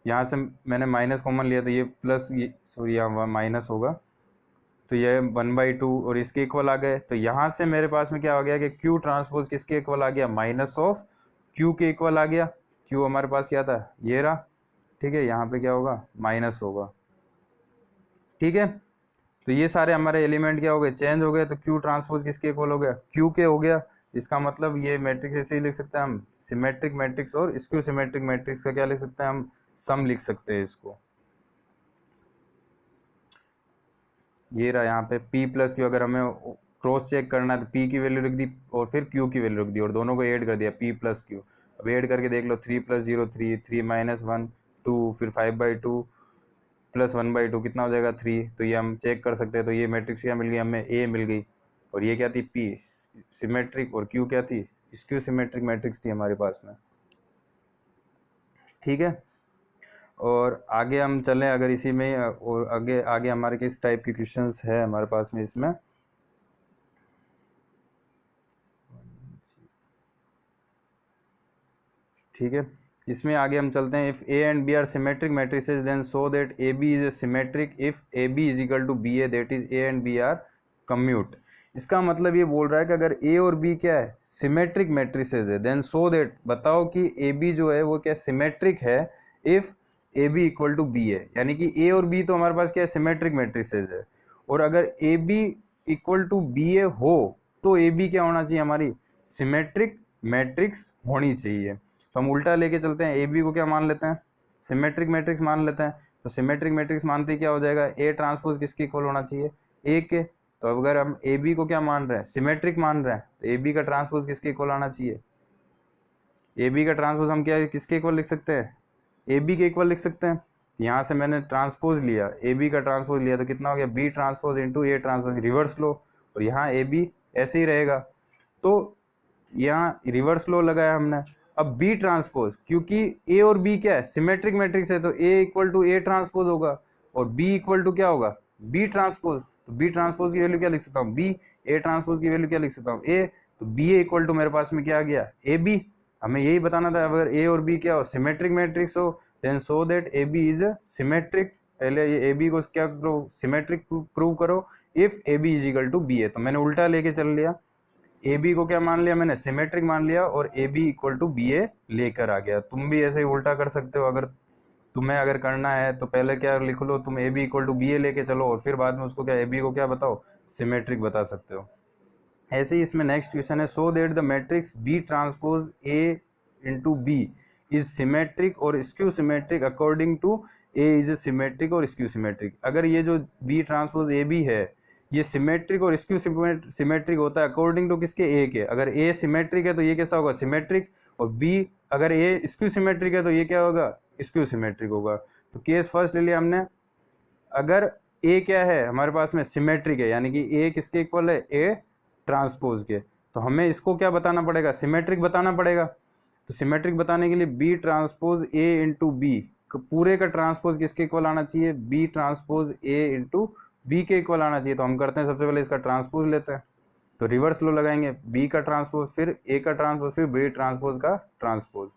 यहाँ से मैंने माइनस कॉमन लिया, तो ये प्लस, ये सॉरी यहाँ माइनस होगा, तो ये 1/2 और इसके इक्वल आ गए। तो यहाँ से मेरे पास में क्या आ गया कि क्यू ट्रांसपोज किसके इक्वल आ गया, माइनस ऑफ क्यू के इक्वल आ गया। क्यू हमारे पास क्या था, ये रहा, ठीक है, यहाँ पे क्या होगा, माइनस होगा, ठीक है। तो ये सारे हमारे एलिमेंट क्या हो गए, चेंज हो गए। तो क्यू ट्रांसपोज किसके इक्वल हो गया, क्यू के हो गया। इसका मतलब ये मैट्रिक्स ऐसे ही लिख सकते हैं हम, सिमेट्रिक मैट्रिक्स और स्क्यू सिमेट्रिक मैट्रिक्स का क्या लिख सकते हैं हम, सम लिख सकते हैं इसको। ये रहा यहाँ पे पी प्लस क्यू, अगर हमें क्रॉस चेक करना है तो पी की वैल्यू लिख दी और फिर क्यू की वैल्यू लिख दी और दोनों को ऐड कर दिया, पी प्लस क्यू। अब ऐड करके देख लो, 3 + 0 3, 3 - 1 2, फिर 5/2 प्लस 1/2 कितना हो जाएगा, 3। तो ये हम चेक कर सकते हैं। तो ये मैट्रिक्स क्या मिल गई हमें, ए मिल गई, और ये क्या थी, पी सिमेट्रिक, और क्यू क्या थी, स्क्यू सिमेट्रिक मैट्रिक्स थी हमारे पास में, ठीक है। और आगे हम चलें अगर इसी में, और आगे आगे हमारे किस टाइप के क्वेश्चंस है हमारे पास में इसमें, ठीक है। इसमें आगे हम चलते हैं, if A and B are symmetric matrices then so that A B is a symmetric if A B is equal to B A, that is A and B are commute. इसका मतलब ये बोल रहा है कि अगर ए और बी क्या है, सिमेट्रिक मैट्रिसेस है, देन सो दैट बताओ कि ए बी जो है वो क्या सिमेट्रिक है, if A B equal to B A, यानी कि ए और बी तो हमारे पास क्या है, सिमेट्रिक मैट्रिसेस है। और अगर A B equal to B A हो तो ए बी क्या होना चाहिए, हमारी सिमेट्रिक मैट्रिक्स होनी चाहिए। तो हम उल्टा लेके चलते हैं, ए बी को क्या मान लेते हैं, सिमेट्रिक मैट्रिक्स मान लेते हैं। तो सिमेट्रिक मैट्रिक्स मानते ही क्या हो जाएगा, ए ट्रांसपोज किसके इक्वल होना चाहिए, ए के। तो अगर हम ए बी को क्या मान रहे हैं, सिमेट्रिक मान रहे हैं, तो ए बी का ट्रांसपोज किसके इक्वल आना चाहिए, ए बी का ट्रांसपोज हम क्या किसके इक्वल लिख सकते हैं, ए बी के इक्वल लिख सकते हैं। यहाँ से मैंने ट्रांसपोज लिया, ए बी का ट्रांसपोज लिया, तो कितना हो गया, B transpose into A transpose, reverse लो, और यहाँ ए बी ऐसे ही रहेगा। तो यहाँ रिवर्स लो लगाया हमने। अब बी ट्रांसपोज, क्योंकि ए और बी क्या है, सिमेट्रिक मैट्रिक्स है, तो ए इक्वल टू ए ट्रांसपोज होगा और बी इक्वल टू क्या होगा, बी ट्रांसपोज। तो बी ट्रांसपोज की वैल्यू क्या लिख सकता हूँ, बी। ए ट्रांसपोज की वैल्यू क्या लिख सकता हूँ, ए। तो बी ए इक्वल टू मेरे पास में क्या आ गया, ए बी। हमें यही बताना था, अगर ए और बी क्या हो, सिमेट्रिक मैट्रिक्स हो, then so that A B is symmetric. पहले ये ए बी को क्या करो, सिमेट्रिक प्रूव करो if A B is equal to B A. तो मैंने उल्टा लेके चल लिया, ए बी को क्या मान लिया मैंने, सिमेट्रिक मान लिया, और A B equal to B A लेकर आ गया। तुम भी ऐसे ही उल्टा कर सकते हो, अगर तुम्हें अगर करना है तो पहले क्या लिख लो, तुम A B equal to B A लेके चलो और फिर बाद में उसको क्या, ए बी को क्या बताओ, सिमेट्रिक बता सकते हो। ऐसे ही इसमें नेक्स्ट क्वेश्चन है, so that the matrix B transpose A into B is symmetric और skew symmetric according to A is symmetric और स्क्यू सिमेट्रिक। अगर ये जो बी ट्रांसपोज ए बी है ये सिमेट्रिक और स्क्यू सिमेट्रिक होता है अकॉर्डिंग टू किसके, ए के। अगर ए सिमेट्रिक है तो ये कैसा होगा, सिमेट्रिक, और बी अगर ए स्क्यू सिमेट्रिक है तो ये क्या होगा, स्क्यू सिमेट्रिक होगा। तो केस फर्स्ट ले लिया हमने, अगर ए क्या है हमारे पास में, सिमेट्रिक है, यानी कि ए किसके इक्वल है, ए ट्रांसपोज के, तो हमें इसको क्या बताना पड़ेगा, सिमेट्रिक बताना पड़ेगा। तो सिमेट्रिक बताने के लिए B transpose A into B, पूरे का ट्रांसपोज किसके इक्वल आना चाहिए, B transpose A into B के इक्वल आना चाहिए। तो हम करते हैं, सबसे पहले इसका ट्रांसपोज लेते हैं, तो रिवर्स लो लगाएंगे, बी का ट्रांसपोज फिर ए का ट्रांसपोज फिर बी ट्रांसपोज का ट्रांसपोज।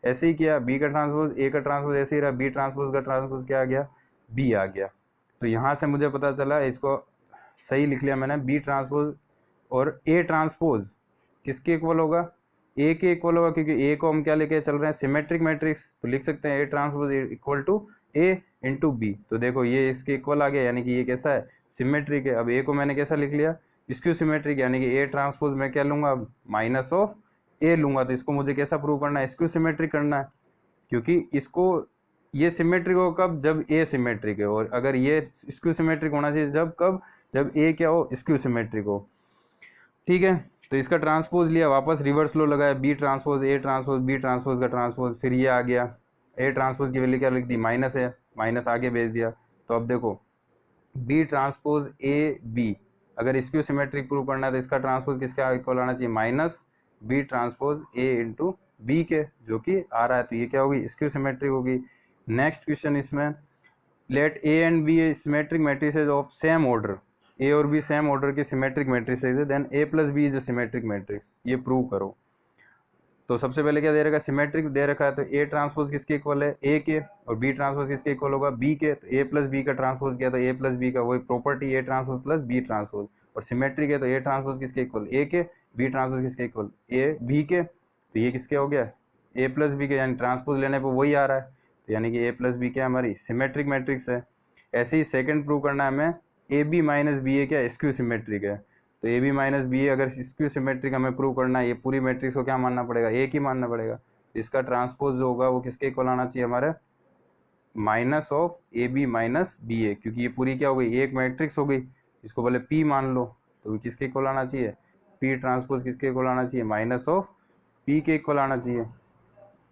ऐसे ही किया, बी का ट्रांसपोज ए का ट्रांसपोज ऐसे ही रहा, बी ट्रांसपोज का ट्रांसपोज क्या आ गया, बी आ गया। तो यहाँ से मुझे पता चला, इसको सही लिख लिया मैंने, बी ट्रांसपोज और ए ट्रांसपोज किसके इक्वल होगा, ए के इक्वल होगा, क्योंकि ए को हम क्या लेके चल रहे हैं, सिमेट्रिक मैट्रिक्स। तो लिख सकते हैं A transpose equal to A into B. तो देखो ये इसके इक्वल आ गया, यानी कि ये कैसा है, सिमेट्रिक है। अब ए को मैंने कैसा लिख लिया, स्क्यू सिमेट्रिक, यानी कि ए ट्रांसपोज मैं क्या लूंगा, माइनस ऑफ ए लूंगा। तो इसको मुझे कैसा प्रूव करना है, स्क्यू सिमेट्रिक करना है, क्योंकि इसको ये सिमेट्रिक हो कब, जब ए सिमेट्रिक है, और अगर ये स्क्यू सिमेट्रिक होना चाहिए जब कब, जब ए क्या हो, स्क्यू सिमेट्रिक हो। ठीक है, तो इसका ट्रांसपोज लिया, वापस रिवर्स लो लगाया, B transpose A transpose B transpose का ट्रांसपोज, फिर ये आ गया, ए ट्रांसपोज की वैल्यू क्या लिख दी, माइनस है, माइनस आगे भेज दिया। तो अब देखो बी ट्रांसपोज ए बी, अगर स्क्यू सिमेट्रिक प्रूव करना है तो इसका ट्रांसपोज किसका इक्वल आना चाहिए, minus B transpose A into B के, जो कि आ रहा है। तो ये क्या होगी, स्क्यू सिमेट्रिक होगी। नेक्स्ट क्वेश्चन इसमें, let A and B a symmetric matrices of same order, A और बी सेम ऑर्डर की सिमेट्रिक मैट्रिसेज है, then A plus B is a symmetric matrix, ये प्रूव करो। तो सबसे पहले क्या दे रखा है, सिमेट्रिक दे रखा है, तो ए ट्रांसपोज किसके इक्वल है, ए के, और बी ट्रांसपोज किसके इक्वल होगा, बी के। तो ए प्लस बी का ट्रांसपोज किया तो ए प्लस बी का वही property, A transpose plus B transpose, और सिमेट्रिक है तो ए ट्रांसपोज किसके इक्वल, ए के, बी ट्रांसपोज किसके इक्वल, ए बी के। तो ये किसके हो गया, ए प्लस बी के, यानी ट्रांसपोज लेने पर वही आ रहा है, तो यानी कि ए प्लस बी क्या हमारी सिमेट्रिक मैट्रिक्स है। ऐसे ही सेकंड प्रूव करना है हमें, ए बी माइनस बी ए क्या स्क्यू सिमेट्रिक है। तो ए बी माइनस बी ए अगर स्क्यू सिमेट्रिक हमें प्रूव करना है, ये पूरी मैट्रिक्स को क्या मानना पड़ेगा, एक ही मानना पड़ेगा। इसका ट्रांसपोज जो होगा वो किसके इक्वल आना चाहिए हमारे, minus of A B minus B A, क्योंकि ये पूरी क्या हो गई, एक मैट्रिक्स हो गई, इसको बोले पी मान लो, तो किसके इक्वल आना चाहिए, पी ट्रांसपोज किसके इक्वल आना चाहिए, माइनस ऑफ पी के इक्वल आना चाहिए।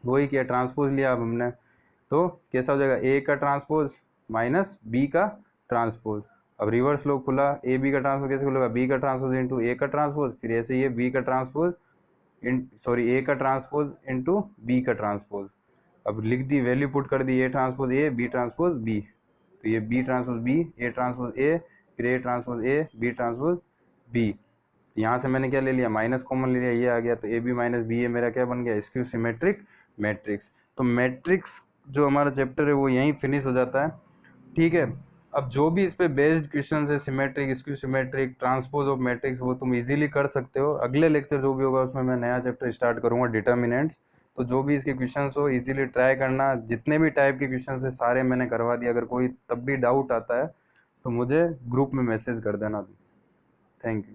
वही किया, ट्रांसपोज लिया अब हमने, तो कैसा हो जाएगा, ए का ट्रांसपोज माइनस बी का ट्रांसपोज। अब रिवर्स लो खुला, ए बी का ट्रांसपोज कैसे खुलेगा, बी का ट्रांसपोज इंटू ए का ट्रांसपोज, फिर ऐसे ये बी का ट्रांसपोज ए का ट्रांसपोज इंटू बी का ट्रांसपोज। अब लिख दी, वैल्यू पुट कर दी, A transpose A B transpose B, तो ये B transpose B, A transpose A, फिर A transpose A B transpose B. यहाँ से मैंने क्या ले लिया, माइनस कॉमन ले लिया, ये आ गया, तो ए बी माइनस बी ए मेरा क्या बन गया, स्क्यू सिमेट्रिक मैट्रिक्स। तो मैट्रिक्स जो हमारा चैप्टर है वो यहीं फिनिश हो जाता है। ठीक है, अब जो भी इस पे बेस्ड क्वेश्चन है, symmetric skew symmetric transpose of matrix, वो तुम इजीली कर सकते हो। अगले लेक्चर जो भी होगा उसमें मैं नया चैप्टर स्टार्ट करूँगा, डिटर्मिनेंट्स। तो जो भी इसके क्वेश्चंस हो इजीली ट्राई करना, जितने भी टाइप के क्वेश्चंस है सारे मैंने करवा दिए। अगर कोई तब भी डाउट आता है तो मुझे ग्रुप में मैसेज कर देना। Thank you.